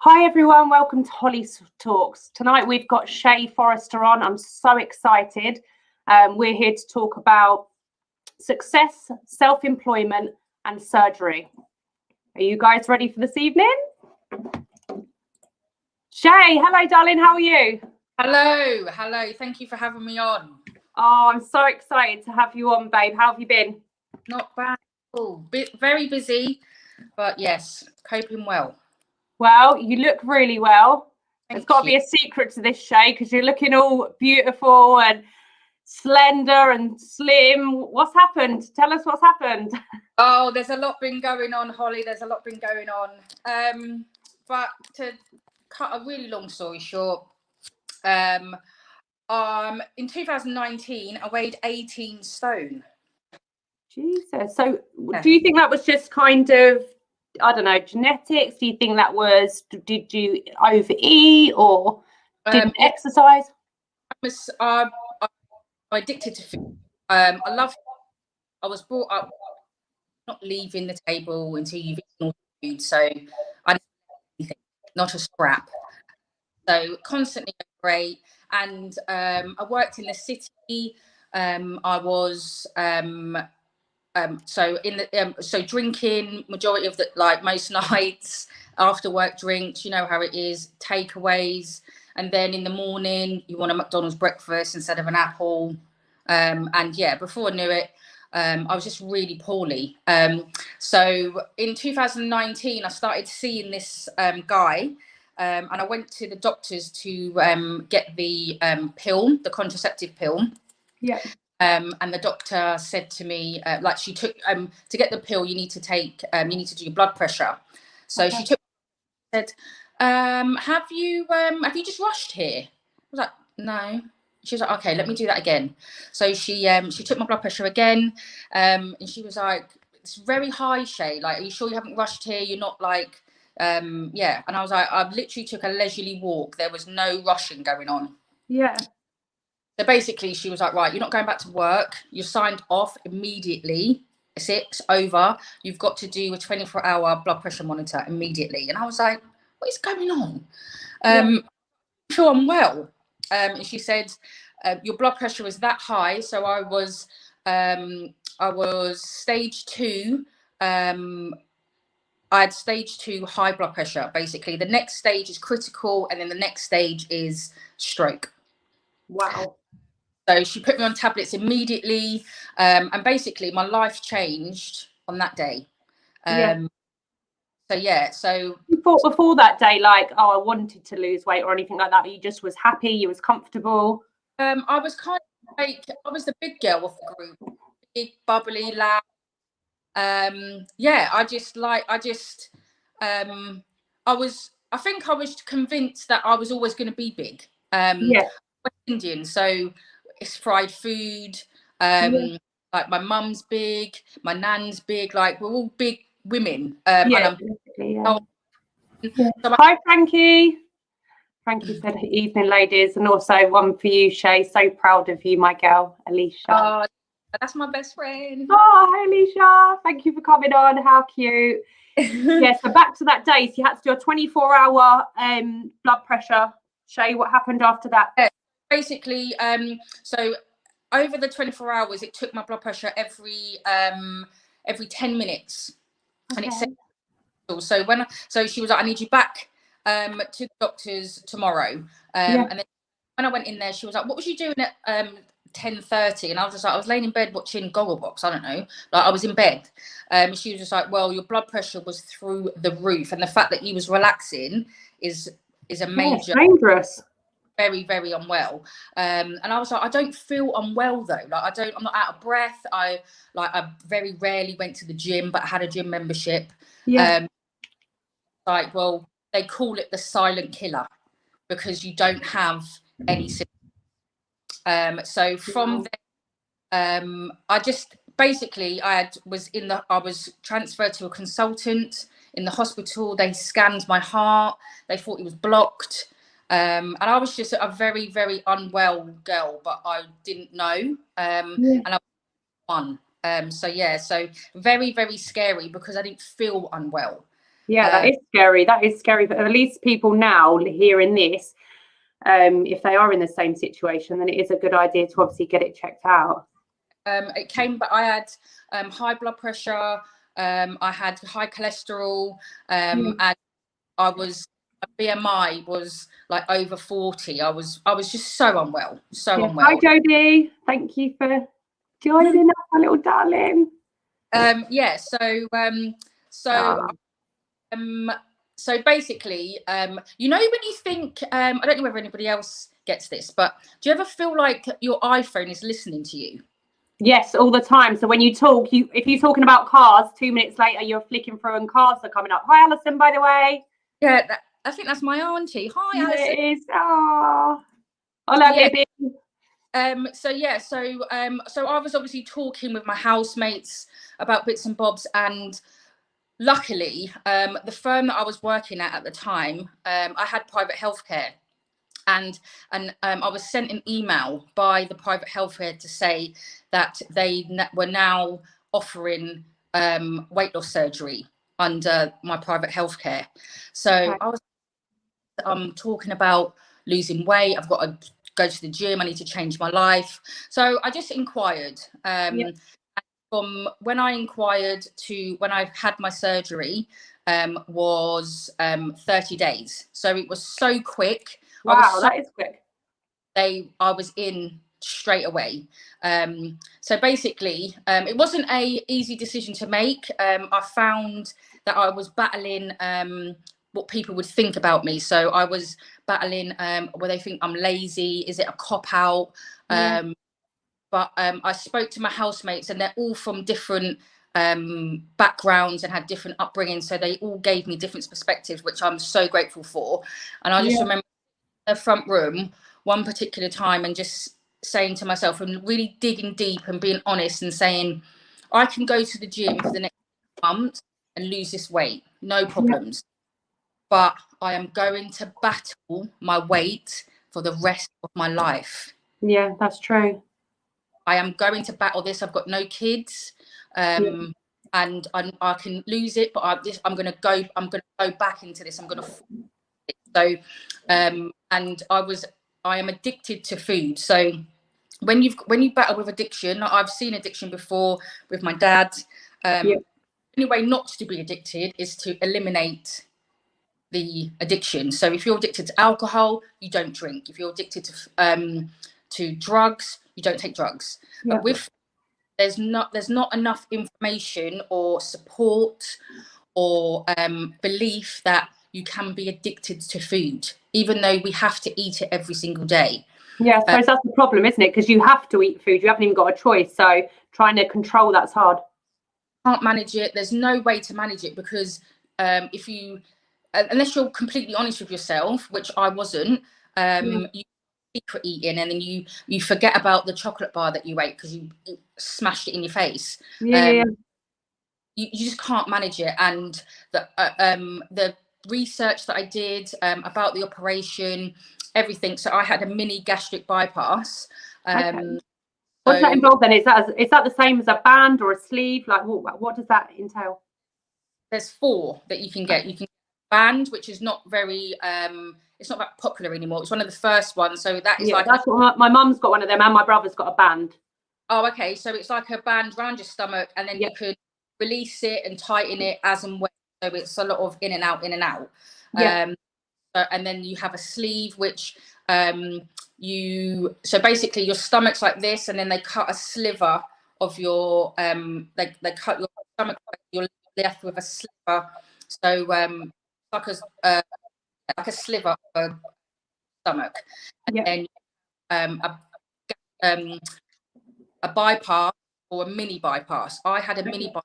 Hi everyone, welcome to Hollie Talks. Tonight we've got Shay Forreester on. I'm so excited. We're here to talk about success, self-employment and surgery. Are you guys ready for this evening? Shay, hello darling, how are you? Hello. Thank you for having me on. Oh, I'm so excited to have you on, babe. How have you been? Not bad. Very busy, but yes, coping well. Well, you look really well. There's got to be you. a secret to this, Shay, because you're looking all beautiful and slender and slim. What's happened? Tell us what's happened. Oh, there's a lot been going on, Holly. There's a lot been going on. But to cut a really long story short, in 2019, I weighed 18 stone. Jesus. So do you think that was just kind of, I don't know, genetics? Do you think that was, did you overeat or didn't exercise? I'm addicted to food. I was brought up not leaving the table until you've eaten all the food. So I didn't eat anything, not a scrap. So constantly great. And I worked in the city. I was so drinking majority of the, like most nights, after work drinks, you know how it is, takeaways, and then in the morning you want a McDonald's breakfast instead of an apple. And yeah, before I knew it, I was just really poorly. So in 2019 I started seeing this guy, and I went to the doctors to get the pill, the contraceptive pill. Yeah. And the doctor said to me, like she took, to get the pill, you need to do your blood pressure. So she said, have you just rushed here? I was like, no. She was like, okay, let me do that again. So she took my blood pressure again, and she was like, it's very high, Shay. Like, are you sure you haven't rushed here? You're not like, yeah. And I was like, I literally took a leisurely walk. There was no rushing going on. Yeah. So basically, she was like, right, you're not going back to work. You're signed off immediately. It's over. You've got to do a 24-hour blood pressure monitor immediately. And I was like, what is going on? I'm sure I'm well. And she said, your blood pressure is that high. So I was stage 2. I had stage 2 high blood pressure. Basically, the next stage is critical, and then the next stage is stroke. Wow. So she put me on tablets immediately, and basically my life changed on that day. So you thought before that day, like, oh, I wanted to lose weight or anything like that, but you just was happy, you was comfortable? I was kind of like, I was the big girl of the group, big, bubbly, loud. I think I was convinced that I was always going to be big. West Indian, so it's fried food. Like my mum's big, my nan's big, like we're all big women. Hi, Frankie. Frankie said evening, ladies, and also one for you, Shay. So proud of you, my girl, Alicia. Oh, that's my best friend. Oh, hi, Alicia. Thank you for coming on. How cute. Yeah, so back to that day. So you had to do a 24-hour blood pressure. Shay, what happened after that? Basically, so over the 24 hours, it took my blood pressure every 10 minutes. And it said, so she was like, I need you back to the doctors tomorrow. And then when I went in there, she was like, what was you doing at 10:30? And I was just like, I was laying in bed watching Gogglebox. I don't know, like I was in bed. She was just like, well, your blood pressure was through the roof, and the fact that you was relaxing is a major dangerous. Very, very unwell. And I was like, I don't feel unwell though. Like I'm not out of breath. I very rarely went to the gym, but I had a gym membership. Like, well, they call it the silent killer because you don't have any symptoms. So from there, I just basically I was transferred to a consultant in the hospital. They scanned my heart. They thought it was blocked. And I was just a very, very unwell girl, but I didn't know. And I was one. So very, very scary because I didn't feel unwell. Yeah, that is scary. That is scary. But at least people now hearing this, if they are in the same situation, then it is a good idea to obviously get it checked out. It came, but I had high blood pressure. I had high cholesterol, and I was, BMI was like over 40. I was just so unwell, unwell. Hi, Jodie. Thank you for joining us, my little darling. So basically, you know, when you think, I don't know whether anybody else gets this, but do you ever feel like your iPhone is listening to you? Yes, all the time. So when you talk, if you're talking about cars, 2 minutes later you're flicking through and cars are coming up. Hi, Alison, by the way. Yeah, I think that's my auntie. Hi, Alison. It is. Oh, hola, baby. So I was obviously talking with my housemates about bits and bobs, and luckily, the firm that I was working at the time, I had private healthcare. And I was sent an email by the private healthcare to say that they were now offering weight loss surgery under my private healthcare. So I was talking about losing weight. I've got to go to the gym. I need to change my life. So I just inquired. From when I inquired to when I had my surgery was 30 days. So it was so quick. Wow, that is quick. I was in straight away. So basically, it wasn't a easy decision to make. I found that I was battling what people would think about me. So I was battling where they think I'm lazy. Is it a cop out? But I spoke to my housemates, and they're all from different backgrounds and had different upbringings. So they all gave me different perspectives, which I'm so grateful for. And I just remember the front room one particular time and just saying to myself and really digging deep and being honest and saying, I can go to the gym for the next month and lose this weight, no problems. But I am going to battle my weight for the rest of my life. Yeah, that's true. I am going to battle this. I've got no kids, and I can lose it, but I'm going to go back into this. I'm going to. So, and I am addicted to food. So, when you battle with addiction, I've seen addiction before with my dad. The only way not to be addicted is to eliminate the addiction. So, if you're addicted to alcohol, you don't drink. If you're addicted to drugs, you don't take drugs. But with there's not enough information or support or belief that you can be addicted to food, even though we have to eat it every single day. Yeah, I suppose that's the problem, isn't it? Because you have to eat food. You haven't even got a choice. So trying to control that's hard. Can't manage it. There's no way to manage it because if you, unless you're completely honest with yourself, which I wasn't, you secret eating, and then you forget about the chocolate bar that you ate because you smashed it in your face. You just can't manage it. And the research that I did about the operation, everything. So I had a mini gastric bypass. What does that involve then? Is that the same as a band or a sleeve? Like what does that entail? There's 4 that you can get. You can get a band, which is not very it's not that popular anymore. It's one of the first ones. So that is that's what my mum's got one of them, and my brother's got a band. Oh, okay. So it's like a band around your stomach, and then you could release it and tighten it as and when. So it's a lot of in and out, in and out. And then you have a sleeve, which so basically your stomach's like this, and then they cut a sliver of your they cut your stomach, you're left with a sliver. So like a sliver of a stomach, and then a bypass or a mini bypass. I had a mini bypass,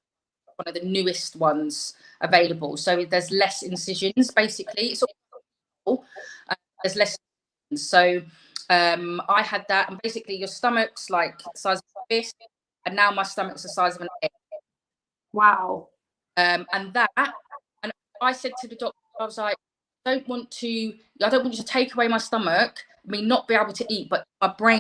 one of the newest ones available. So there's less incisions, basically. It's all there's less incisions. So I had that, and basically your stomach's like the size of a fist, and now my stomach's the size of an egg. Wow. And I said to the doctor, I was like, I don't want you to take away my stomach, me not be able to eat, but my brain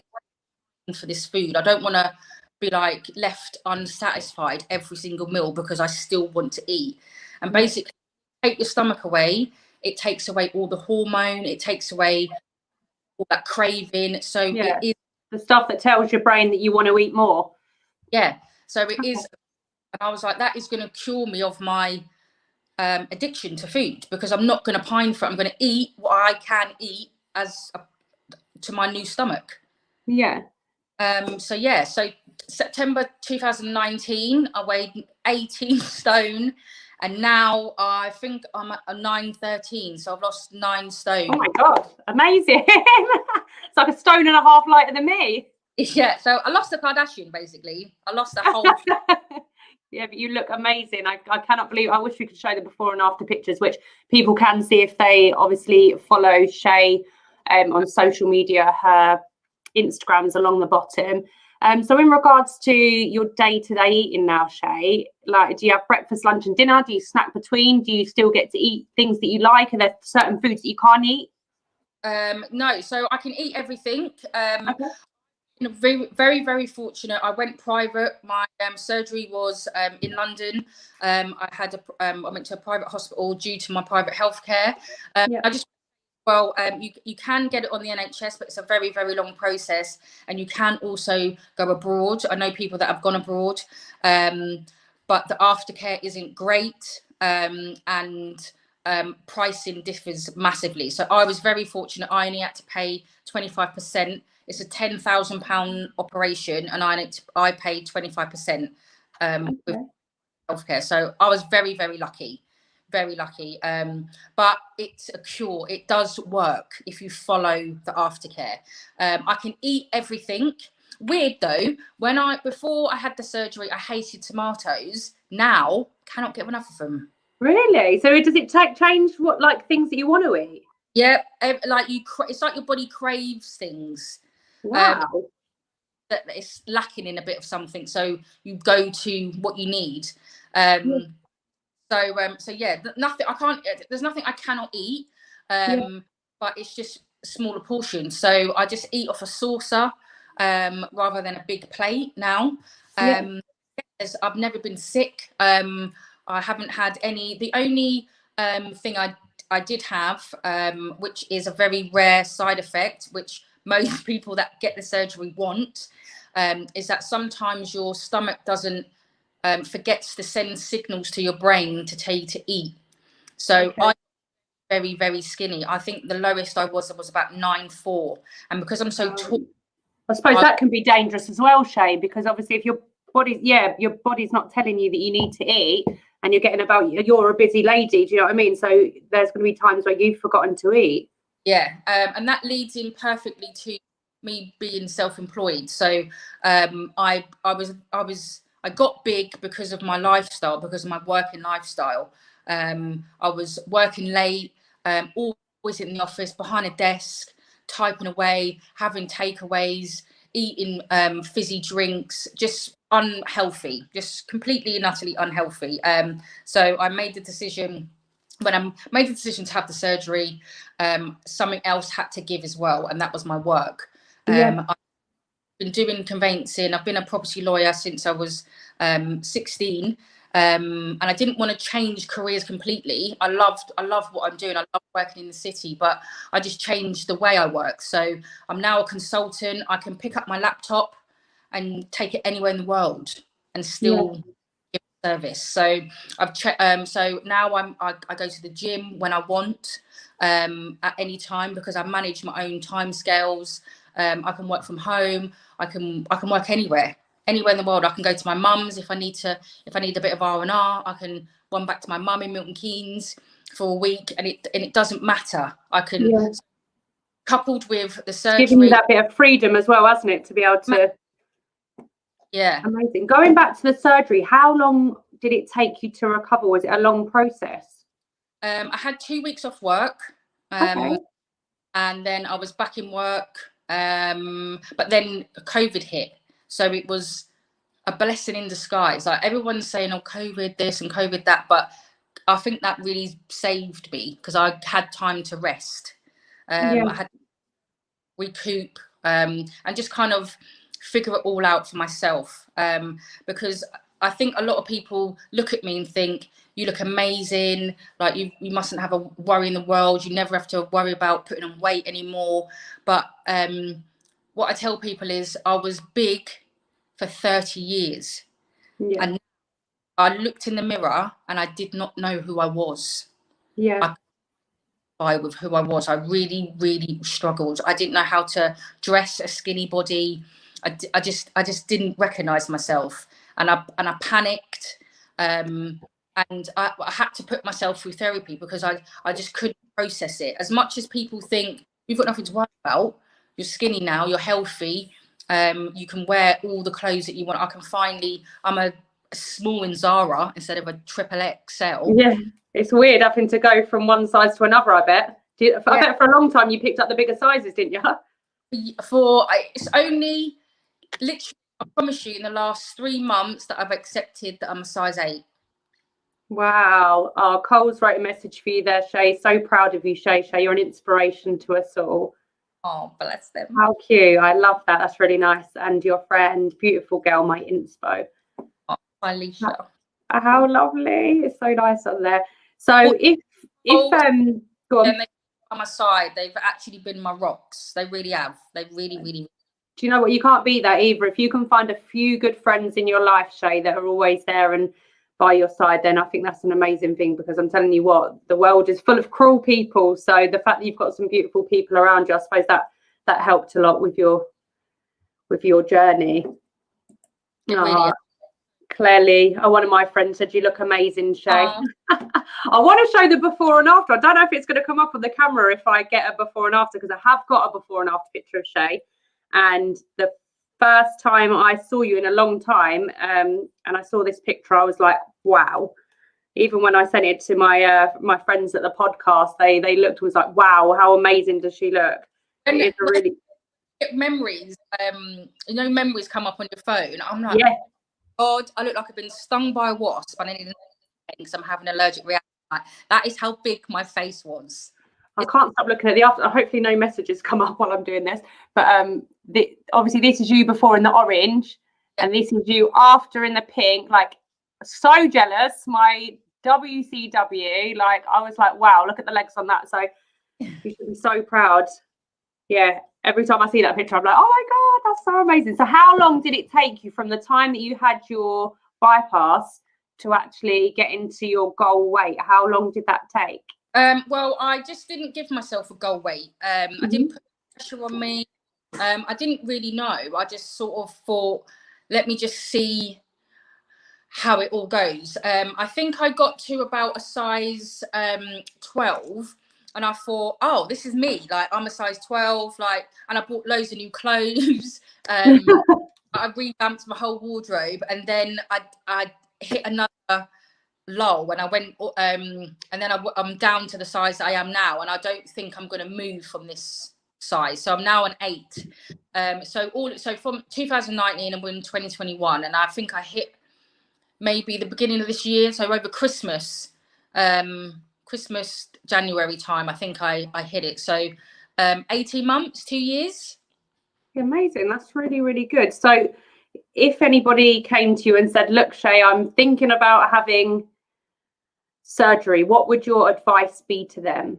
for this food. I don't want to be like left unsatisfied every single meal because I still want to eat. And basically take your stomach away, it takes away all the hormone, it takes away all that craving. So yeah, it is the stuff that tells your brain that you want to eat more. yeah. So it is, and I was like, that is going to cure me of my addiction to food, because I'm not going to pine for it. I'm going to eat what I can eat to my new stomach. Yeah. So yeah, so September 2019, I weighed 18 stone, and now I think I'm at 913. So I've lost 9 stone. Oh my God, amazing. It's like a stone and a half lighter than me. Yeah, so I lost the Kardashian, basically. I lost the whole. Yeah, but you look amazing. I cannot believe, I wish we could show the before and after pictures, which people can see if they obviously follow Shay on social media. Her Instagram's along the bottom. So in regards to your day-to-day eating now, Shay, like, do you have breakfast, lunch and dinner? Do you snack between? Do you still get to eat things that you like? Are there certain foods that you can't eat? No, so I can eat everything. Okay. Very, very, very fortunate. I went private. My surgery was in London. I went to a private hospital due to my private healthcare. Yeah. You can get it on the NHS, but it's a very, very long process. And you can also go abroad. I know people that have gone abroad, but the aftercare isn't great, and pricing differs massively. So I was very fortunate. I only had to pay 25%. It's a £10,000 operation, and I paid 25% with healthcare. So I was very, very lucky. Very lucky. But it's a cure. It does work if you follow the aftercare. I can eat everything. Weird though, before I had the surgery, I hated tomatoes. Now cannot get enough of them. Really? So does it change what, like, things that you want to eat? Yeah, like it's like your body craves things. Wow. That it's lacking in a bit of something, so you go to what you need. So yeah, nothing. I can't. There's nothing I cannot eat. But it's just smaller portions. So I just eat off a saucer rather than a big plate now. I've never been sick. I haven't had any. The only thing I did have, which is a very rare side effect, which most people that get the surgery want, is that sometimes your stomach forgets to send signals to your brain to tell you to eat. So I'm very, very skinny. I think the lowest I was about 9'4", and because I'm so tall, I suppose that can be dangerous as well, Shay, because obviously if your body's not telling you that you need to eat, and you're a busy lady, do you know what I mean? So there's going to be times where you've forgotten to eat. Yeah, and that leads in perfectly to me being self-employed. So I got big because of my lifestyle, because of my working lifestyle. I was working late, always in the office, behind a desk, typing away, having takeaways, eating fizzy drinks, just unhealthy, just completely and utterly unhealthy. So I made the decision. When I made the decision to have the surgery, something else had to give as well, and that was my work. I've been doing conveyancing. I've been a property lawyer since I was 16, and I didn't want to change careers completely. I love what I'm doing. I love working in the city, but I just changed the way I work. So I'm now a consultant. I can pick up my laptop and take it anywhere in the world and still give service. So so now I go to the gym when I want, at any time, because I manage my own time scales. I can work from home. I can work anywhere in the world. I can go to my mum's if I need a bit of R&R. I can run back to my mum in Milton Keynes for a week, and it doesn't matter. I can, coupled with the surgery, giving you that bit of freedom as well, hasn't it, to be able to. Yeah. Amazing. Going back to the surgery, how long did it take you to recover? Was it a long process? I had 2 weeks off work, and then I was back in work, but then COVID hit, so it was a blessing in disguise. Like, everyone's saying, oh, COVID this and COVID that, but I think that really saved me, because I had time to rest. I had to recoup, and just kind of figure it all out for myself, because I think a lot of people look at me and think, you look amazing, like you mustn't have a worry in the world, you never have to worry about putting on weight anymore. But what I tell people is I was big for 30 years. Yeah. And I looked in the mirror and I did not know who I was. Yeah. With who I was. I really, really struggled. I didn't know how to dress a skinny body. I just didn't recognize myself, and I panicked, and I had to put myself through therapy because I just couldn't process it. As much as people think you've got nothing to worry about, you're skinny now, you're healthy, you can wear all the clothes that you want. I'm a small in Zara instead of a triple XL. Yeah, it's weird having to go from one size to another. I bet. I bet for a long time you picked up the bigger sizes, didn't you? It's only literally, I promise you, in the last 3 months that I've accepted that I'm a size 8. Wow. Oh, Cole's wrote a message for you there, Shay. So proud of you, Shay. Shay, you're an inspiration to us all. Oh, bless them. How cute. I love that. That's really nice. And your friend, beautiful girl, my inspo. Oh, Alicia. How lovely. It's so nice on there. So if go on. And they on my side, they've actually been my rocks. They really have. They really, really. Do you know what? You can't beat that either. If you can find a few good friends in your life, Shay, that are always there and by your side, then I think that's an amazing thing, because I'm telling you what, the world is full of cruel people. So the fact that you've got some beautiful people around you, I suppose that helped a lot with your journey. Really Clearly, one of my friends said you look amazing, Shay. I want to show the before and after. I don't know if it's going to come up on the camera if I get a before and after, because I have got a before and after picture of Shay. And the first time I saw you in a long time, and I saw this picture, I was like, wow. Even when I sent it to my friends at the podcast, they looked and was like, wow, how amazing does she look? And it is a really memories. Memories come up on your phone. I'm like, yeah. God, I look like I've been stung by a wasp and I need because I'm having an allergic reaction. That is how big my face was. I can't stop looking at the after. Hopefully no messages come up while I'm doing this. But obviously this is you before in the orange, and this is you after in the pink. Like, so jealous. My WCW, like, I was like, wow, look at the legs on that. So you should be so proud. Yeah, every time I see that picture, I'm like, oh my God, that's so amazing. So how long did it take you from the time that you had your bypass to actually get into your goal weight? How long did that take? Well, I just didn't give myself a goal weight. I didn't put pressure on me. I didn't really know. I just sort of thought, let me just see how it all goes. I think I got to about a size 12. And I thought, oh, this is me. Like, I'm a size 12. Like, and I bought loads of new clothes. I revamped my whole wardrobe, and then I hit another lull when I went. And then I'm down to the size that I am now, and I don't think I'm going to move from this size. So I'm now an 8. So from 2019 and we're in 2021, and I think I hit maybe the beginning of this year. So over Christmas. January time, I think I hit it. So 18 months, 2 years. Amazing. That's really, really good. So if anybody came to you and said, look, Shay, I'm thinking about having surgery, what would your advice be to them?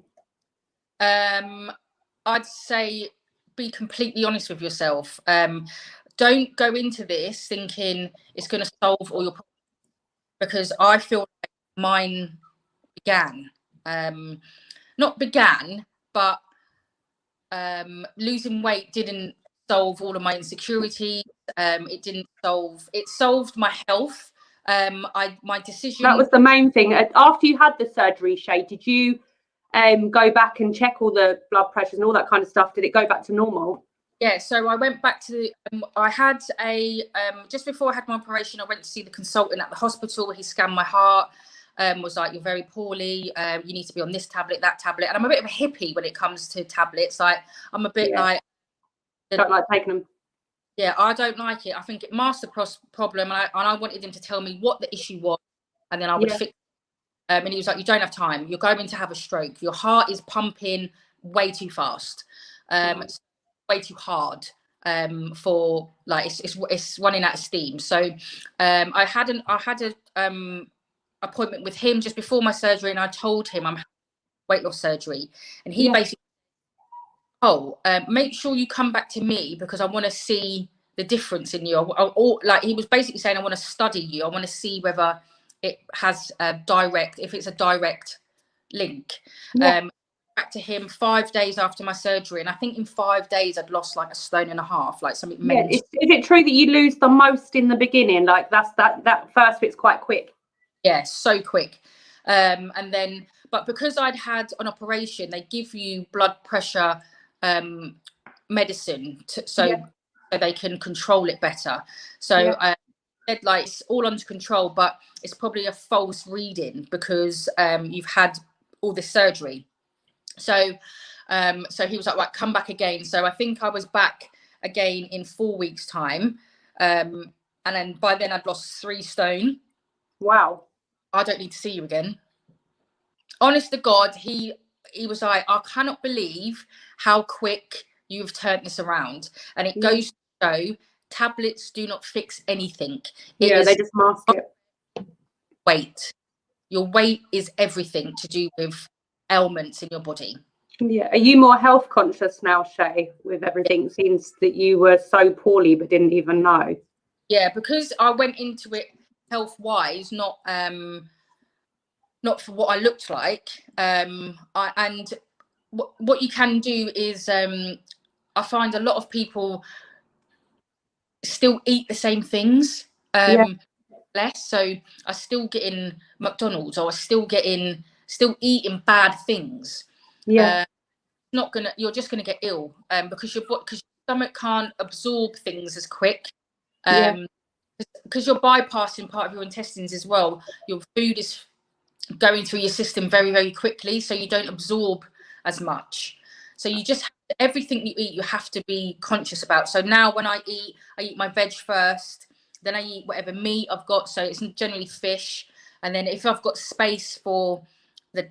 I'd say be completely honest with yourself. Don't go into this thinking it's going to solve all your problems, because I feel like mine began. But losing weight didn't solve all of my insecurities. It solved my health. My decision. That was the main thing. After you had the surgery, Shay, did you go back and check all the blood pressures and all that kind of stuff? Did it go back to normal? Yeah, so I went back to I had just before I had my operation, I went to see the consultant at the hospital. He scanned my heart. Was like, you're very poorly, you need to be on this tablet, that tablet. And I'm a bit of a hippie when it comes to tablets. Like, I'm a bit like, don't like taking them. Yeah, I don't like it. I think it masked the problem, and I wanted him to tell me what the issue was, and then I would fix it. And he was like, you don't have time, you're going to have a stroke, your heart is pumping way too fast, way too hard. for like it's running out of steam. So I had a appointment with him just before my surgery, and I told him I'm having weight loss surgery, and he basically, make sure you come back to me because I want to see the difference in you. Or like he was basically saying, I want to study you. I want to see whether it has if it's a direct link. Back to him 5 days after my surgery, and I think in 5 days I'd lost like 1.5 stones, like something mental. Is it true that you lose the most in the beginning? Like that first bit's quite quick. Yeah, so quick. And then, but because I'd had an operation, they give you blood pressure medicine so they can control it better. So I said like it's all under control, but it's probably a false reading because you've had all this surgery. So he was like, right, come back again. So I think I was back again in 4 weeks' time. And then by then I'd lost 3 stone. Wow. I don't need to see you again. Honest to God, he was like, I cannot believe how quick you've turned this around. And it goes to show tablets do not fix anything. They just mask it. Weight. Your weight is everything to do with ailments in your body. Yeah. Are you more health conscious now, Shay, with everything? Seems that you were so poorly but didn't even know. Yeah, because I went into it health wise, not for what I looked like. What you can do is I find a lot of people still eat the same things less. So I still getting McDonald's, or I still eating bad things. You're just gonna get ill because your stomach can't absorb things as quick. Because you're bypassing part of your intestines as well. Your food is going through your system very, very quickly, so you don't absorb as much. So you just everything you eat, you have to be conscious about. So now when I eat my veg first, then I eat whatever meat I've got. So it's generally fish, and then if I've got space for the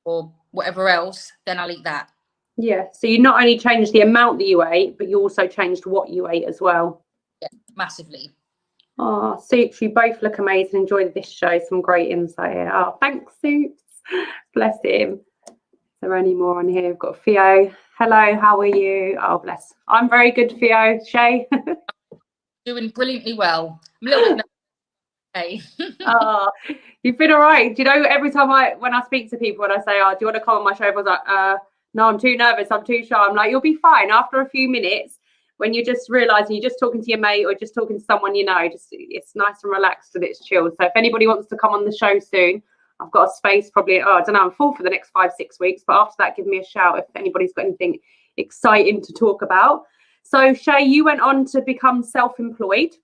or whatever else, then I'll eat that. Yeah. So you not only changed the amount that you ate, but you also changed what you ate as well. Yeah, massively. Oh, Soups, you both look amazing. Enjoyed this show. Some great insight here. Oh, thanks, Soups. Bless him. Is there any more on here? We've got Theo. Hello, how are you? Oh, bless. I'm very good, Theo. Shay? Doing brilliantly well. I'm a little bit nervous. Oh, you've been all right. Do you know, every time when I speak to people and I say, oh, do you want to come on my show? I was like, no, I'm too nervous. I'm too shy. I'm like, you'll be fine after a few minutes. When you're just realizing you're just talking to your mate or just talking to someone you know, just it's nice and relaxed and it's chilled. So if anybody wants to come on the show soon, I've got a space probably, I don't know, I'm full for the next 5-6 weeks. But after that, give me a shout if anybody's got anything exciting to talk about. So Shay, you went on to become self-employed,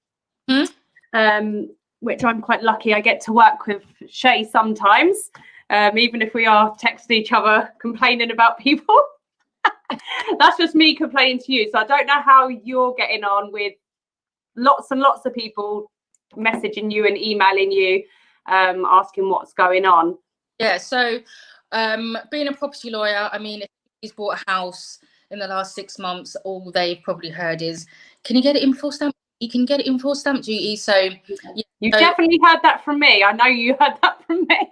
which I'm quite lucky. I get to work with Shay sometimes, even if we are texting each other complaining about people. That's just me complaining to you. So I don't know how you're getting on with lots and lots of people messaging you and emailing you, asking what's going on. Yeah, so being a property lawyer, I mean, if he's bought a house in the last 6 months, all they've probably heard is, can you get it in for stamp? You can get it in for stamp duty. So yeah, you've definitely heard that from me. I know you heard that from me.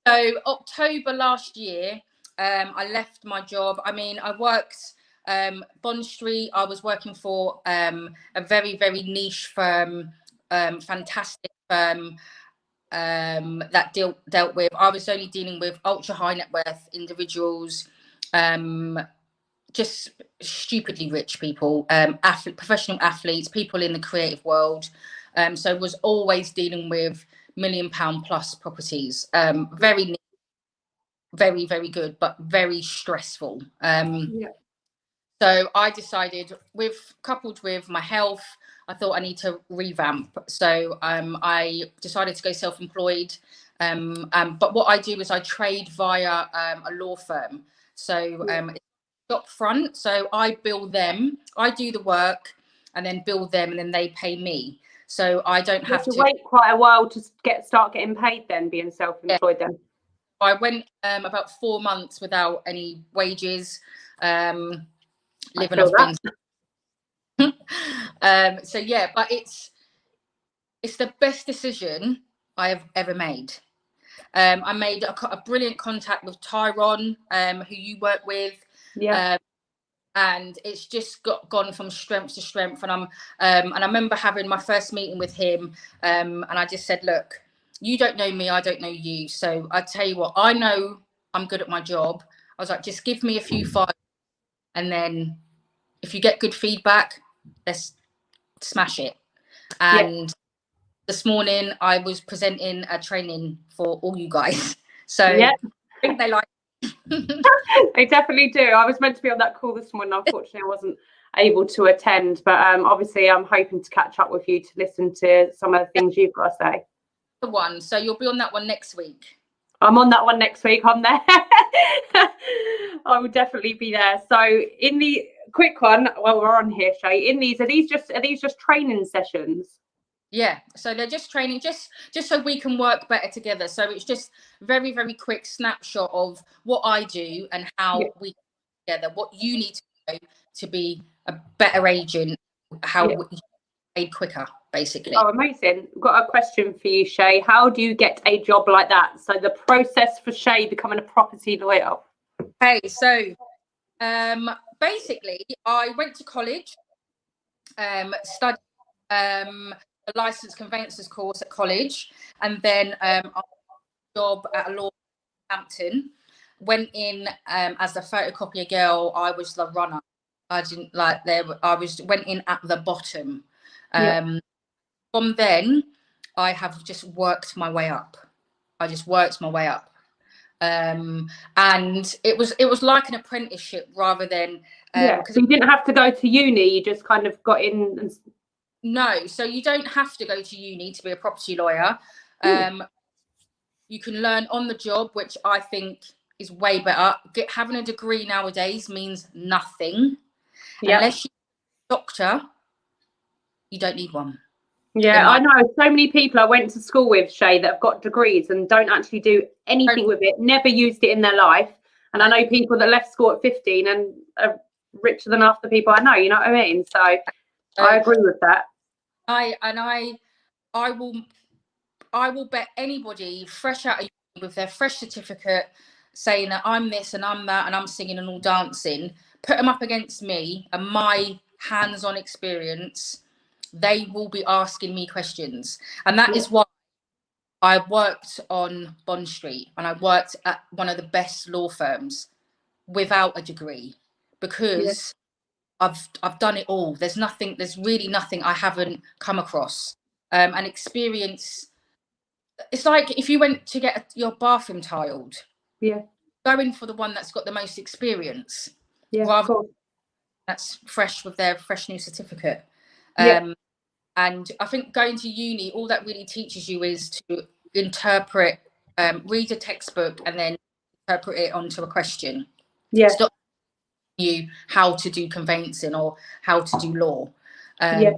So October last year, I left my job. I mean, I worked Bond Street. I was working for a very, very niche firm, fantastic firm that dealt with. I was only dealing with ultra high net worth individuals, just stupidly rich people, professional athletes, people in the creative world. So was always dealing with £1 million plus properties. Very, very good, but very stressful. So I decided, coupled with my health, I thought I need to revamp. So I decided to go self-employed. But what I do is I trade via a law firm. So it's up front. So I bill them. I do the work and then bill them, and then they pay me. So I don't have to wait quite a while to start getting paid then, being self-employed then. I went about 4 months without any wages. living off things. So yeah, but it's the best decision I have ever made. I made a brilliant contact with Tyrone, who you work with. Yeah. And it's just gone from strength to strength. And I remember having my first meeting with him, and I just said, look, you don't know me, I don't know you. So I tell you what, I know I'm good at my job. I was like, just give me a few files, and then if you get good feedback, let's smash it. And this morning I was presenting a training for all you guys. So I think they like They definitely do. I was meant to be on that call this morning. Unfortunately, I wasn't able to attend, but obviously I'm hoping to catch up with you to listen to some of the things you've got to say. The one, so you'll be on that one next week. I'm on that one next week. I'm there. I will definitely be there. So in the quick one, while we're on here, Shay, in these, are these just training sessions? Yeah, so they're just training, just so we can work better together. So it's just very, very quick snapshot of what I do and how we get together, what you need to know to be a better agent, how we aid quicker, basically. Oh, amazing. I've got a question for you, Shay. How do you get a job like that? So the process for Shay becoming a property lawyer. Hey, so basically I went to college, studied a licensed conveyancers course at college, and then I got a job at a law in Hampton. Went in as a photocopier girl. I was the runner. I didn't like there. Went in at the bottom. From then, I have just worked my way up. I just worked my way up, and it was like an apprenticeship rather than because you didn't have to go to uni. You just kind of got in and. No, so you don't have to go to uni to be a property lawyer. You can learn on the job, which I think is way better. Having a degree nowadays means nothing. Unless you're a doctor, you don't need one. Yeah, I know so many people I went to school with, Shay, that have got degrees and don't actually do anything with it, never used it in their life. And I know people that left school at 15 and are richer than half the people I know, you know what I mean? So I agree with that. I will bet anybody fresh out of uni with their fresh certificate saying that I'm this and I'm that and I'm singing and all dancing, put them up against me and my hands-on experience, they will be asking me questions. And that is why I worked on Bond Street and I worked at one of the best law firms without a degree, because I've done it all. There's really nothing I haven't come across. And experience, it's like if you went to get your bathroom tiled, going for the one that's got the most experience, rather than that's fresh with their fresh new certificate. And I think going to uni, all that really teaches you is to interpret, read a textbook and then interpret it onto a question. Stop you how to do conveyancing or how to do law. I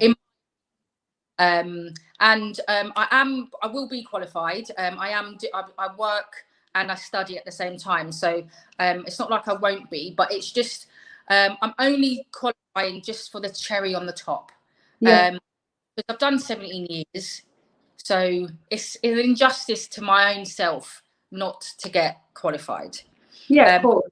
will be qualified. I work and I study at the same time, so it's not like I won't be, but it's just I'm only qualifying just for the cherry on the top. Because I've done 17 years, so it's an injustice to my own self not to get qualified. Of course.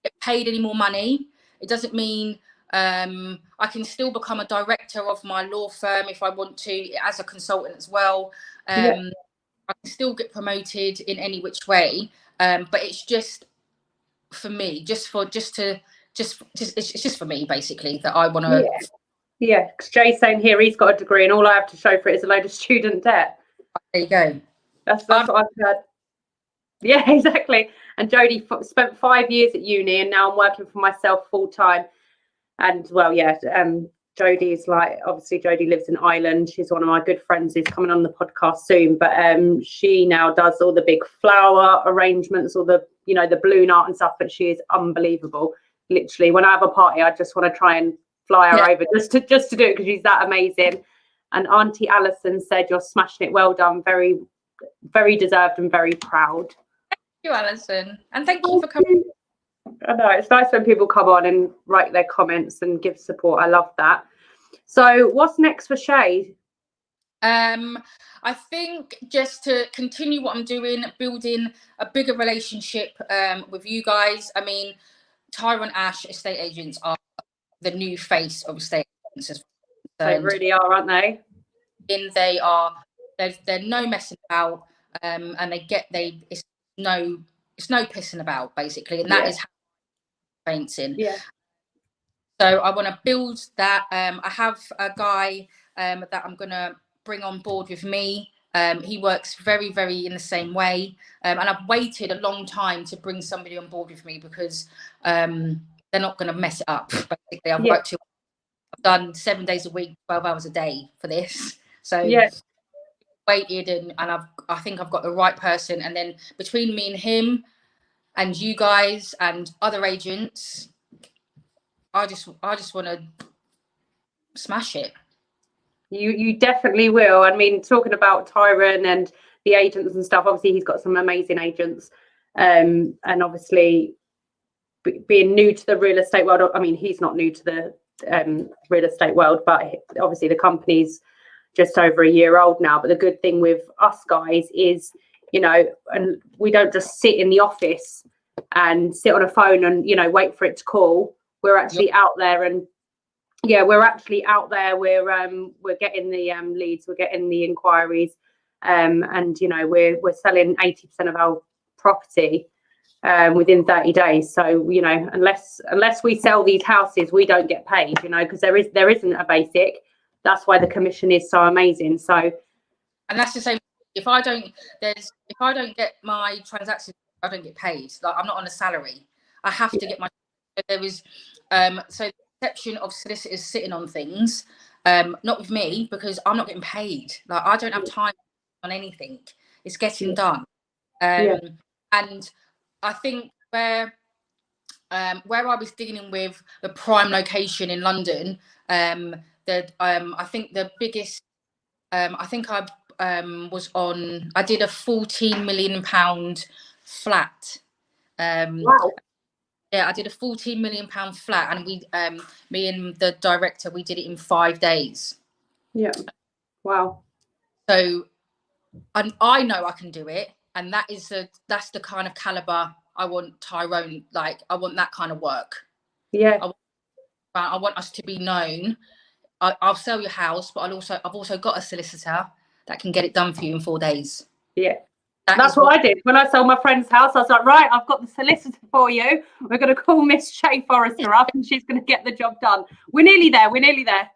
Get paid any more money. It doesn't mean I can still become a director of my law firm if I want to, as a consultant as well. I can still get promoted in any which way, but it's just for me, it's just for me basically that I want to. Yeah, because Jay's saying here he's got a degree and all I have to show for it is a load of student debt. There you go. That's what I've heard. Yeah, exactly. And Jodie spent 5 years at uni and now I'm working for myself full time. And well, Jodie is like, obviously Jodie lives in Ireland. She's one of my good friends who's coming on the podcast soon. But she now does all the big flower arrangements, all the, the balloon art and stuff. But she is unbelievable. Literally, when I have a party, I just want to try and fly her over just to do it because she's that amazing. And Auntie Alison said, "You're smashing it. Well done. Very, very deserved and very proud." Thank you, Alison, and thank you for coming. I know, it's nice when people come on and write their comments and give support. I love that. So what's next for Shay? I think just to continue what I'm doing, building a bigger relationship with you guys. I mean, Tyrone Ash estate agents are the new face of estate agents. They really are, aren't they? They're no messing about, and it's no pissing about, basically, and that is how conveyancing. Yeah. So I want to build that. I have a guy that I'm gonna bring on board with me. He works very, very in the same way, and I've waited a long time to bring somebody on board with me because they're not going to mess it up. Basically, I've done 7 days a week, 12 hours a day for this. So waited, and I think I've got the right person. And then between me and him, and you guys and other agents, I just want to smash it. You definitely will. I mean, talking about Tyrone and the agents and stuff, obviously he's got some amazing agents, and obviously being new to the real estate world. I mean, he's not new to the real estate world, but obviously the company's just over a year old now. But the good thing with us guys is, you know, and we don't just sit in the office and sit on a phone and, you know, wait for it to call. We're actually out there, and we're actually out there. We're getting the leads, we're getting the inquiries, and you know, we're selling 80% of our property within 30 days. So, you know, unless we sell these houses, we don't get paid, you know, because there isn't a basic. That's why the commission is so amazing. So, and that's the same. If I don't get my transactions, I don't get paid. Like, I'm not on a salary. I have to get my. There is so the perception of solicitors sitting on things, not with me, because I'm not getting paid. Like, I don't have time on anything. It's getting done. And I think where I was dealing with the prime location in London, I think the biggest, I think I did a £14 million flat. wow. Yeah, I did a £14 million flat, and we, me and the director, we did it in 5 days. Yeah. Wow. So, and I know I can do it, and that's the kind of caliber I want Tyrone. Like, I want that kind of work. Yeah. I want us to be known. I'll sell your house, but I've also got a solicitor that can get it done for you in 4 days. Yeah. That's what I did when I sold my friend's house. I was like, right, I've got the solicitor for you. We're going to call Miss Shay Forreester up, and she's going to get the job done. We're nearly there. We're nearly there.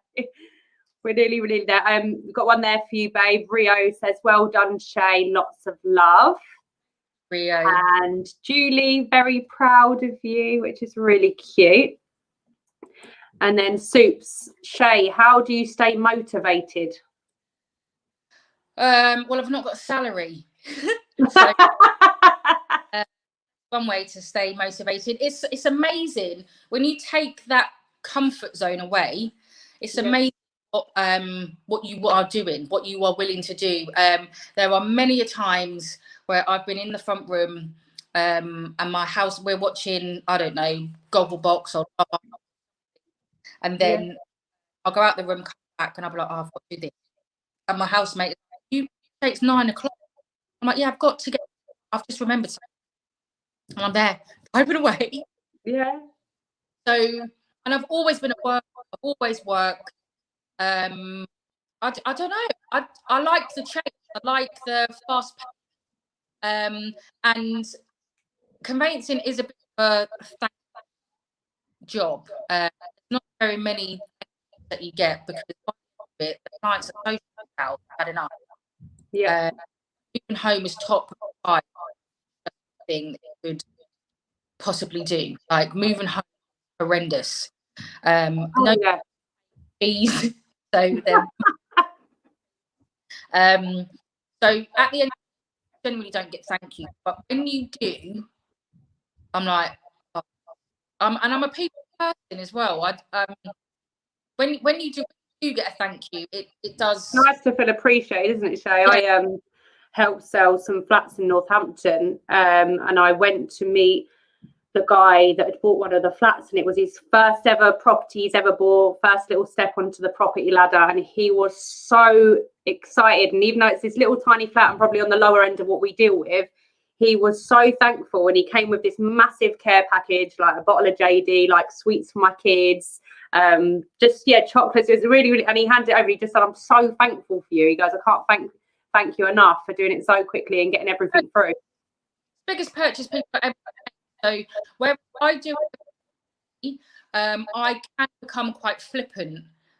We're nearly there. We've got one there for you, babe. Rio says, well done, Shay. Lots of love. Rio. And Julie, very proud of you, which is really cute. And then Soups, Shay, how do you stay motivated? Well, I've not got a salary. So, one way to stay motivated. It's amazing when you take that comfort zone away. It's amazing what you are doing, what you are willing to do. There are many a times where I've been in the front room, and my house, we're watching, I don't know, Gogglebox or, and then I'll go out the room, come back, and I'll be like, oh, I've got to do this. And my housemate, it's 9 o'clock. I'm like, yeah, I've just remembered something. And I'm there, typing away. Yeah. So, and I've always been at work. I've always worked. I don't know. I like the change. I like the fast pace. And conveyancing is a bit of a job. Not very many that you get, because the clients are so out, had enough. Yeah. Moving home is top 5 thing that you could possibly do. Like, moving home is horrendous. Fees. So then, so at the end, I generally don't get thank you, but when you do, I'm like, oh. And I'm a people person as well. When you do get a thank you, it does. It's nice to feel appreciated, isn't it, Shay? Yeah. I helped sell some flats in Northampton, and I went to meet the guy that had bought one of the flats, and it was his first ever property he's ever bought, first little step onto the property ladder, and he was so excited. And even though it's this little tiny flat and probably on the lower end of what we deal with, he was so thankful. And he came with this massive care package, like a bottle of JD, like sweets for my kids, chocolates. It was really, really, and he handed it over. He just said, "I'm so thankful for you." He goes, "I can't thank you enough for doing it so quickly and getting everything through." Biggest purchase people ever. So where I do it, I can become quite flippant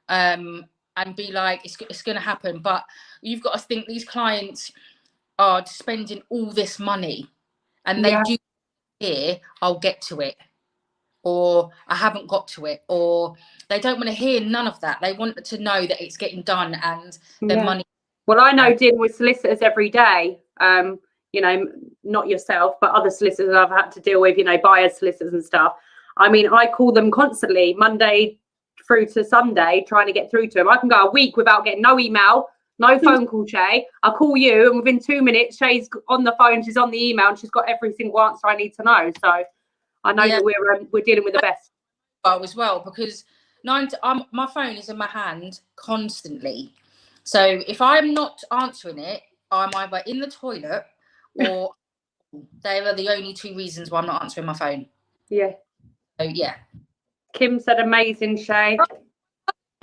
and be like, it's going to happen. But you've got to think these clients are spending all this money, and they do hear, "I'll get to it," or "I haven't got to it," or they don't want to hear none of that. They want to know that it's getting done and their money. Well, I know dealing with solicitors every day, you know, not yourself, but other solicitors I've had to deal with, you know, buyers solicitors and stuff. I mean, I call them constantly, Monday through to Sunday, trying to get through to them. I can go a week without getting no email, no phone call, Shay. I call you, and within 2 minutes, Shay's on the phone, she's on the email, and she's got every single answer I need to know. So I know that we're dealing with the best. As well, because my phone is in my hand constantly. So if I'm not answering it, I'm either in the toilet or they are the only two reasons why I'm not answering my phone. Yeah. So yeah. Kim said amazing, Shay.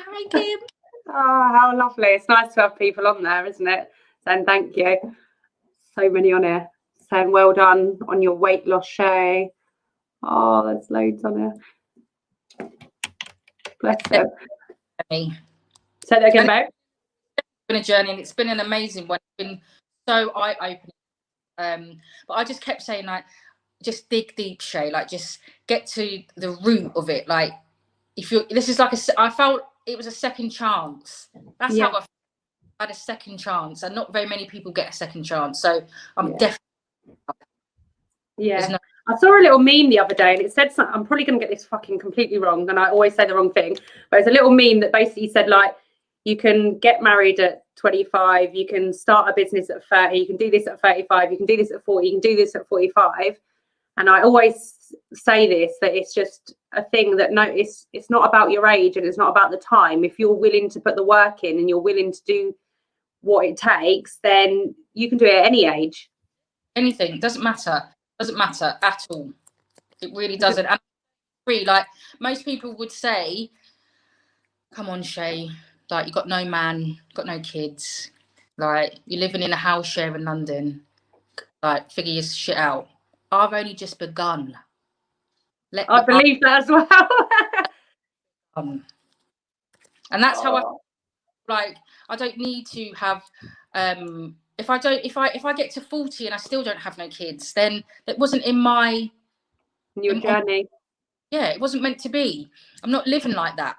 Hi, Kim. Oh, how lovely. It's nice to have people on there, isn't it? Saying thank you. So many on here saying well done on your weight loss, Shay. Oh, there's loads on here. Bless her. Say that again, babe. It's been a journey, and it's been an amazing one. It's been so eye-opening. But I just kept saying, like, just dig deep, Shay. Like, just get to the root of it. Like, I felt it was a second chance. That's how I had a second chance, and not very many people get a second chance. So I'm definitely. Yeah. I saw a little meme the other day, and it said something. I'm probably going to get this fucking completely wrong, and I always say the wrong thing. But it's a little meme that basically said, like, you can get married at 25, you can start a business at 30, you can do this at 35, you can do this at 40, you can do this at 45. And I always say this, that it's just a thing that it's not about your age, and it's not about the time. If you're willing to put the work in and you're willing to do what it takes, then you can do it at any age. Anything, doesn't matter at all. It really doesn't. And like most people would say, come on, Shay, like, you got no man, got no kids, like, you're living in a house share in London, like, figure your shit out. I've only just begun. I believe that as well. And that's how I feel. Like, I don't need to have if I get to 40 and I still don't have no kids, then that wasn't in your journey. It wasn't meant to be. I'm not living like that.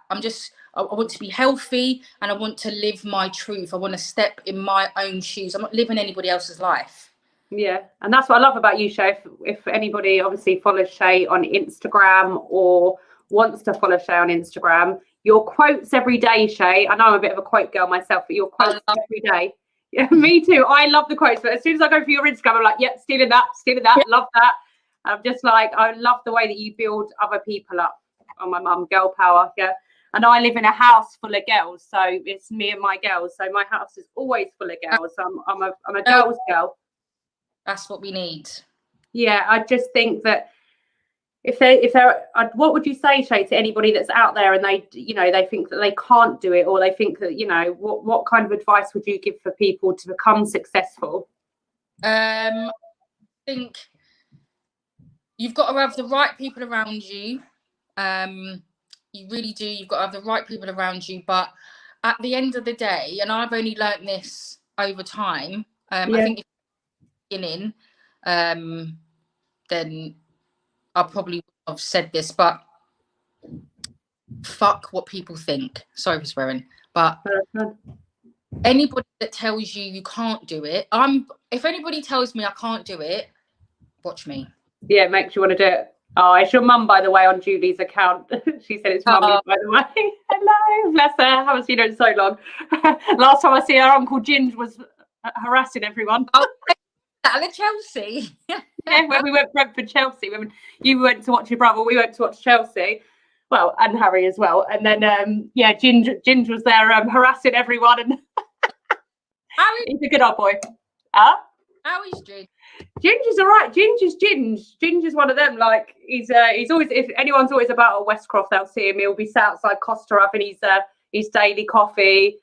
I want to be healthy, and I want to live my truth. I want to step in my own shoes. I'm not living anybody else's life. Yeah, and that's what I love about you, Shay. If anybody obviously follows Shay on Instagram or wants to follow Shay on Instagram, your quotes every day, Shay. I know I'm a bit of a quote girl myself, but your quotes every day. Yeah, me too. I love the quotes, but as soon as I go through your Instagram, I'm like, yep, stealing that, love that. I'm just like, I love the way that you build other people up. Oh, my mum, girl power, yeah. And I live in a house full of girls, so it's me and my girls. So my house is always full of girls. So I'm a girl's girl. That's what we need. Yeah, I just think that what would you say, Shay, to anybody that's out there and they think that they can't do it, or they think that, what kind of advice would you give for people to become successful? I think you've got to have the right people around you. You really do. You've got to have the right people around you. But at the end of the day, and I've only learned this over time, I think if you're beginning, then I probably would have said this, but fuck what people think. Sorry for swearing, but anybody that tells you can't do it, if anybody tells me I can't do it, watch me. Yeah, it makes you want to do it. Oh, it's your mum, by the way, on Julie's account. She said it's mummy, by the way. Hello, bless her. I haven't seen her in so long. Last time I see her, Uncle Ginge was harassing everyone. Oh, Chelsea. Yeah, when we went Brentford Chelsea, when you went to watch your brother, we went to watch Chelsea. Well, and Harry as well. And then Ginger was there harassing everyone, and he's a good old boy. Huh? How is Ginger? Ginger's all right. Ginger's one of them. Like he's always, if anyone's always about at Westcroft, they'll see him. He'll be sat outside Costa having his daily coffee,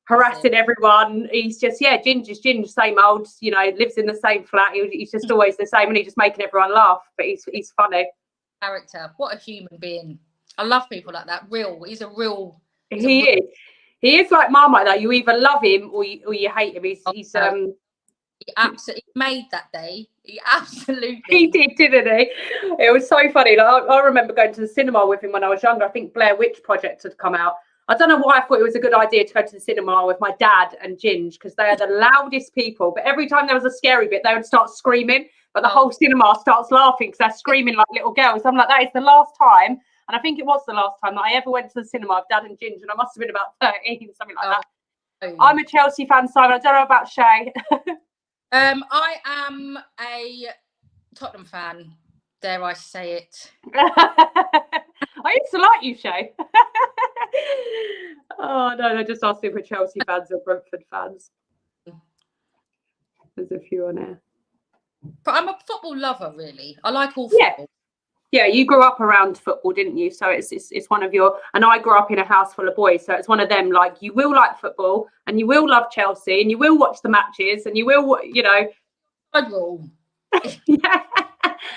harassing everyone. He's just Ginger's same old. Lives in the same flat. He's just always the same, and he's just making everyone laugh. But he's funny. Character. What a human being. I love people like that. He's a real. He is like Marmite though. You either love him or you hate him. He absolutely made that day. He absolutely. He did, didn't he? It was so funny. Like, I remember going to the cinema with him when I was younger. I think Blair Witch Project had come out. I don't know why I thought it was a good idea to go to the cinema with my dad and Ginge, because they are the loudest people. But every time there was a scary bit, they would start screaming. But the whole cinema starts laughing because they're screaming like little girls. I'm like, that is the last time. And I think it was the last time that I ever went to the cinema with Dad and Ginge, and I must have been about 13, something like that. I'm a Chelsea fan, Simon. I don't know about Shay. I am a Tottenham fan. Dare I say it? I used to like you, Shay. Oh no, they're just asking for Chelsea fans or Brentford fans. There's a few on there. But I'm a football lover, really. I like all football. Yeah, you grew up around football, didn't you? So it's one of your, and I grew up in a house full of boys, so it's one of them. Like, you will like football, and you will love Chelsea, and you will watch the matches, and you will, I will. Yeah.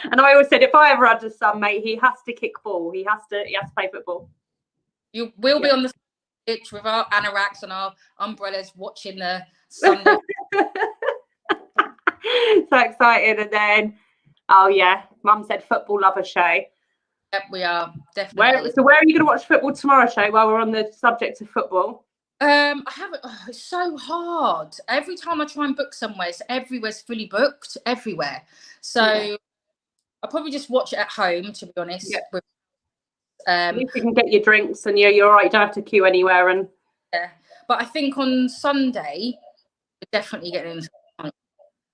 And I always said, if I ever had a son, mate, he has to kick ball. He has to play football. You will be on the pitch with our anoraks and our umbrellas watching the Sunday. So excited. And then, oh yeah, Mum said football lover, Shay. Yep, we are definitely. Where are you going to watch football tomorrow, Shay? While we're on the subject of football. I haven't. It's so hard. Every time I try and book somewhere, everywhere's fully booked everywhere. So I'll probably just watch it at home, to be honest. Yeah. At least you can get your drinks, and you're all right. You don't have to queue anywhere. And but I think on Sunday we're definitely getting into.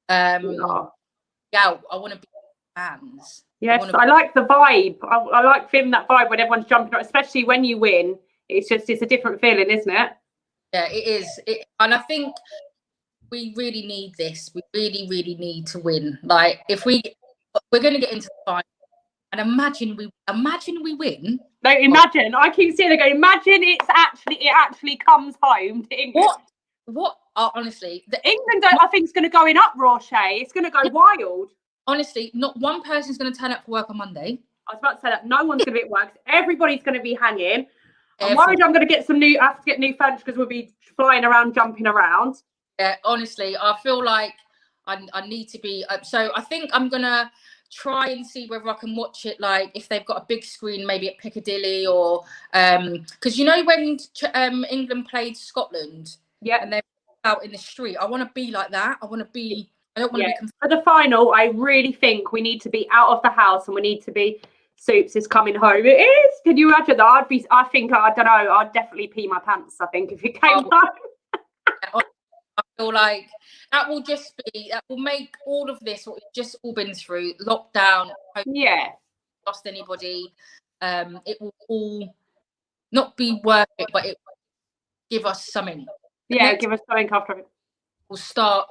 I want to be fans. Yes, I like the vibe. I like feeling that vibe when everyone's jumping, especially when you win. It's a different feeling, isn't it? Yeah, it is. And I think we really need this. We really, really need to win. Like, if we're going to get into the final, and imagine we win. No, imagine. I keep seeing it go. Imagine it actually comes home to England. What? Honestly, England, I think, is going to go in uproar, Shay. It's going to go wild. Honestly, not one person's going to turn up for work on Monday. I was about to say that no one's going to be at work. Everybody's going to be hanging. I'm worried I'm going to get I have to get new furniture because we'll be flying around, jumping around. Yeah, honestly, I feel like I need to be. So I think I'm going to try and see whether I can watch it, like if they've got a big screen, maybe at Piccadilly, or because when England played Scotland, and they're out in the street, I want to be like that. I don't want to be. For the final, I really think we need to be out of the house, and we need to be. Soups is coming home. It is. Can you imagine that? I don't know. I'd definitely pee my pants, I think, if it came home. I feel like that will make all of this, what we've just all been through, lockdown. Lost anybody. It will all not be worth it, but it will give us something. Give us something after it. We'll start.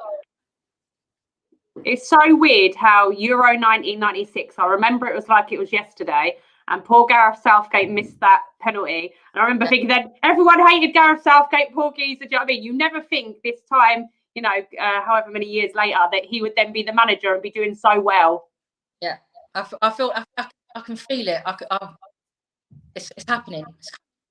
It's so weird how Euro 1996, I remember it was like it was yesterday, and poor Gareth Southgate missed that penalty. And I remember thinking then everyone hated Gareth Southgate, poor geezer. Do you know what I mean? You never think this time, however many years later, that he would then be the manager and be doing so well. Yeah, I feel I can feel it. It's happening.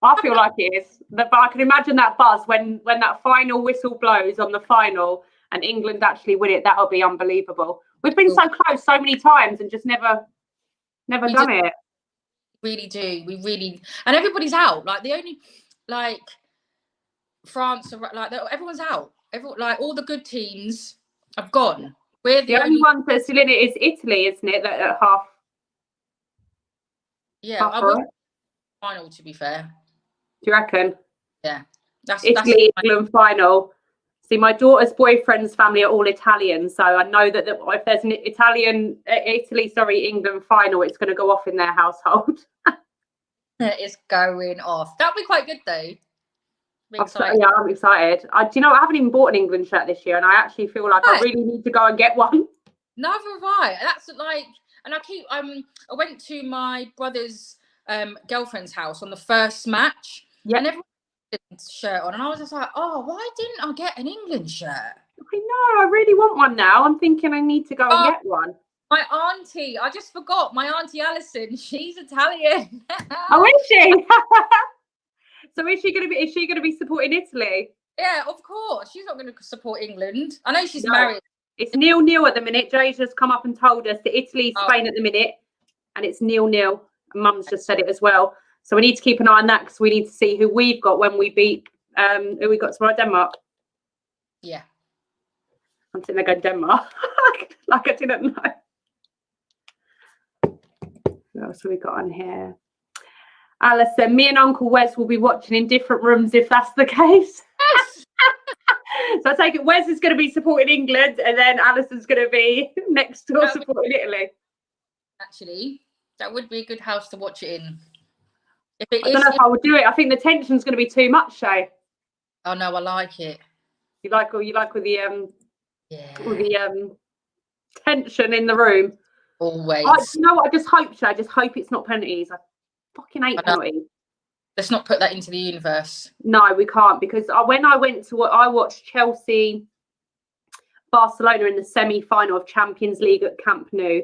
I feel like it is. But I can imagine that buzz when that final whistle blows on the final and England actually win it. That'll be unbelievable. We've been so close so many times and just never done it. Really do. We really, and everybody's out. Like the only, like France, like everyone's out. Like all the good teams have gone. We're the only ones that's still in it is Italy, isn't it? That at half. Yeah, I would final, to be fair. Do you reckon? Yeah, that's Italy England final. See, my daughter's boyfriend's family are all Italian, so I know that if there's an England final, it's going to go off in their household. It's going off. That'll be quite good though. I'm excited. Do you know, I haven't even bought an England shirt this year, and I actually feel like I really need to go and get one. Neither have I. That's like, and I went to my brother's girlfriend's house on the first match, and everyone had a shirt on, and I was just like, oh, why didn't I get an England shirt? I know, I really want one now. I'm thinking I need to go and get one. My auntie, I just forgot, my auntie Alison, she's Italian. Oh, is she? So is she going to be supporting Italy? Yeah, of course. She's not going to support England. I know she's married. It's 0-0 at the minute. Jay's just come up and told us that Italy, Spain at the minute, and it's 0-0. And Mum's just said it as well. So we need to keep an eye on that because we need to see who we've got when we beat who we got tomorrow, Denmark. Yeah. I'm sitting there going Denmark. Like I didn't know. What else have we got on here? Alison, me and Uncle Wes will be watching in different rooms if that's the case. Yes. So I take it Wes is going to be supporting England and then Alison's going to be next door supporting Italy. Actually, that would be a good house to watch it in. I don't know if I would do it. I think the tension's going to be too much, Shay. Oh no, I like it. You like all the tension in the room. Always. You know what? I just hope, Shay. I just hope it's not penalties. I fucking hate penalties. Let's not put that into the universe. No, we can't, because when I watched Chelsea Barcelona in the semi-final of Champions League at Camp Nou.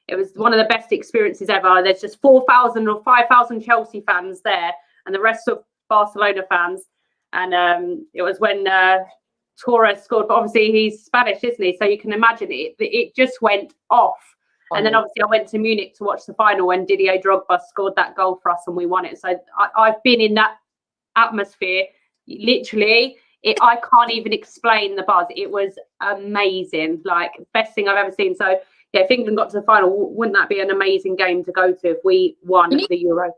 It was one of the best experiences ever. There's just 4,000 or 5,000 Chelsea fans there, and the rest of Barcelona fans. And it was when Torres scored, but obviously he's Spanish, isn't he? So you can imagine it just went off. And then obviously I went to Munich to watch the final when Didier Drogba scored that goal for us and we won it. So I've been in that atmosphere. Literally, I can't even explain the buzz. It was amazing, like best thing I've ever seen. So yeah, if England got to the final, wouldn't that be an amazing game to go to if we won the Euro?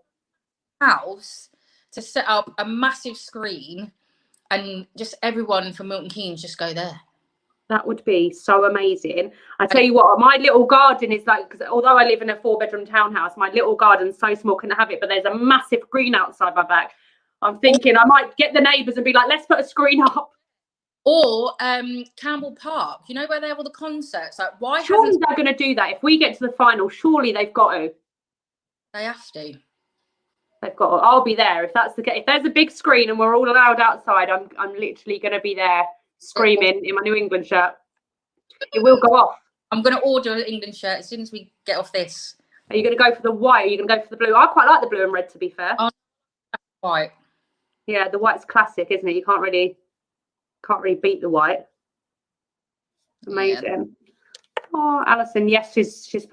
House to set up a massive screen and just everyone from Milton Keynes just go there. That would be so amazing. I tell you what, my little garden is like, because although I live in a 4-bedroom townhouse, my little garden's so small, couldn't have it, but there's a massive green outside my back. I'm thinking I might get the neighbours and be like, let's put a screen up. Or Campbell Park, you know, where they have all the concerts. Like, why surely they're going to do that? If we get to the final, surely they've got to. They have to. They've got to. I'll be there if that's the case. If there's a big screen and we're all allowed outside, I'm literally going to be there screaming in my New England shirt. It will go off. I'm going to order an England shirt as soon as we get off this. Are you going to go for the white? Or are you going to go for the blue? I quite like the blue and red, to be fair. Oh, white. Yeah, the white's classic, isn't it? You can't really beat the white. Amazing. Yeah. Oh, Alison, yes, she's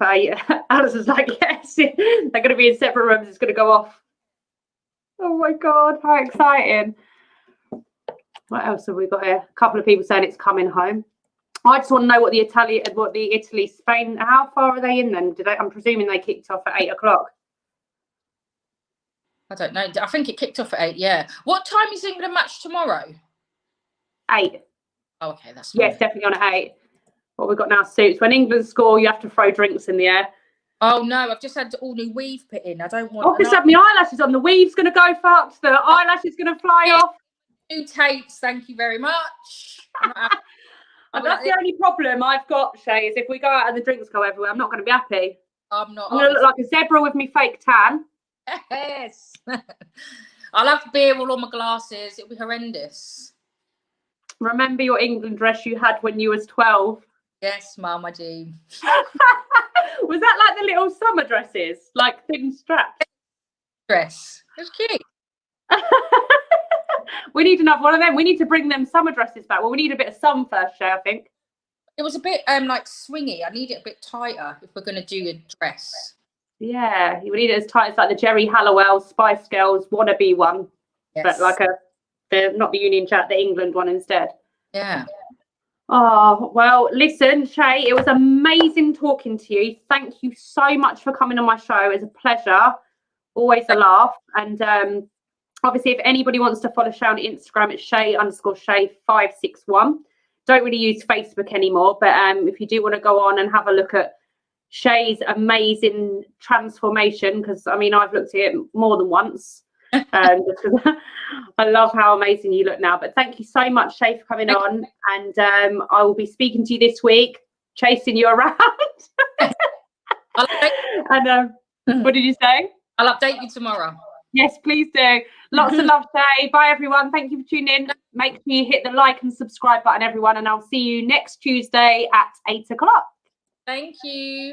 Alison's like, yes, they're going to be in separate rooms. It's going to go off. Oh my God, how exciting. What else have we got here? A couple of people saying it's coming home. I just want to know what the Italy, Spain, how far are they in then? I'm presuming they kicked off at 8 o'clock. I don't know. I think it kicked off at 8, yeah. What time is England match tomorrow? 8. Oh, okay, that's fine. Yes, definitely on at 8. What we've got now suits. When England score, you have to throw drinks in the air. Oh no, I've just had all new weave put in. I don't want. I've just had my eyelashes on. The weave's going to go fucked. The eyelash is going to fly off. New tapes, thank you very much. And that's the only problem I've got, Shay, is if we go out and the drinks go everywhere, I'm not going to be happy. I'm not. I'm going to look like a zebra with me fake tan. Yes. I'll have beer all on my glasses. It'll be horrendous. Remember your England dress you had when you was 12? Yes, Mum, I do. Was that like the little summer dresses, like thin straps? Dress. It was cute. We need another one of them. We need to bring them summer dresses back. Well, we need a bit of sun first, Shay, I think. It was a bit like swingy. I need it a bit tighter if we're going to do a dress. Yeah, you need it as tight as like the Jerry Halliwell Spice Girls wannabe one. Yes. But like not the Union Jack, the England one instead. Yeah. Oh, well, listen, Shay, it was amazing talking to you. Thank you so much for coming on my show. It was a pleasure. Always a laugh. And Obviously, if anybody wants to follow Shay on Instagram, it's Shay_Shay561. Don't really use Facebook anymore, but if you do want to go on and have a look at Shay's amazing transformation, because I mean, I've looked at it more than once, just 'cause I love how amazing you look now. But thank you so much, Shay, for coming on, and I will be speaking to you this week, chasing you around. And what did you say? I'll update you tomorrow. Yes, please do. Lots of love, Shay. Bye, everyone. Thank you for tuning in. Make sure you hit the like and subscribe button, everyone, and I'll see you next Tuesday at 8 o'clock. Thank you.